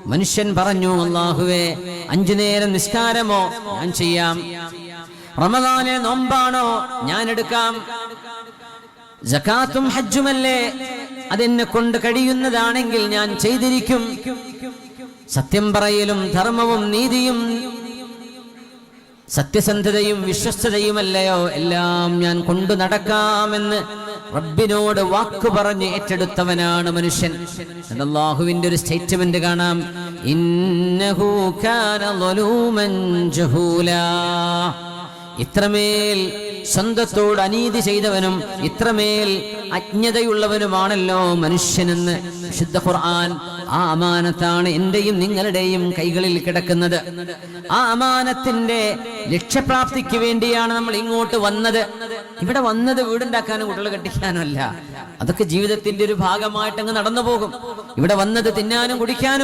മനുഷ്യൻ പറഞ്ഞു, അല്ലാഹുവേ 5 നേരം നിസ്കാരമോ ഞാൻ ചെയ്യാം, റമദാനിലെ നോമ്പാണോ ഞാൻ എടുക്കാം, സകാത്തും ഹജ്ജുമല്ലേ അതെന്നെ കൊണ്ട് കഴിയുന്നതാണെങ്കിൽ ഞാൻ ചെയ്തിരിക്കും, സത്യം പറയലും ധർമ്മവും നീതിയും സത്യസന്ധതയും വിശ്വസ്തതയുമല്ലയോ എല്ലാം ഞാൻ കൊണ്ടു നടക്കാമെന്ന് റബ്ബിനോട് വാക്കു പറഞ്ഞ് ഏറ്റെടുത്തവനാണ് മനുഷ്യൻ. അല്ലാഹുവിന്റെ ഒരു സ്റ്റേറ്റ്മെന്റ് കാണാം, ഇന്നഹു കാന ളലൂമൻ ജഹൂലാ. ഇത്രമേൽ സ്വന്തത്തോട് അനീതി ചെയ്തവനും ഇത്രമേൽ അജ്ഞതയുള്ളവനുമാണല്ലോ മനുഷ്യനെന്ന് വിശുദ്ധ ഖുർആൻ. ആ അമാനത്താണ് എന്റെയും നിങ്ങളുടെയും കൈകളിൽ കിടക്കുന്നത്. ആ അമാനത്തിന്റെ ലക്ഷ്യപ്രാപ്തിക്ക് വേണ്ടിയാണ് നമ്മൾ ഇങ്ങോട്ട് വന്നത്. ഇവിടെ വന്നത് വീടുണ്ടാക്കാനും കുട്ടികൾ കെട്ടിക്കാനും അല്ല. അതൊക്കെ ജീവിതത്തിന്റെ ഒരു ഭാഗമായിട്ട് അങ്ങ് നടന്നു പോകും. ഇവിടെ വന്നത് തിന്നാനും കുടിക്കാനും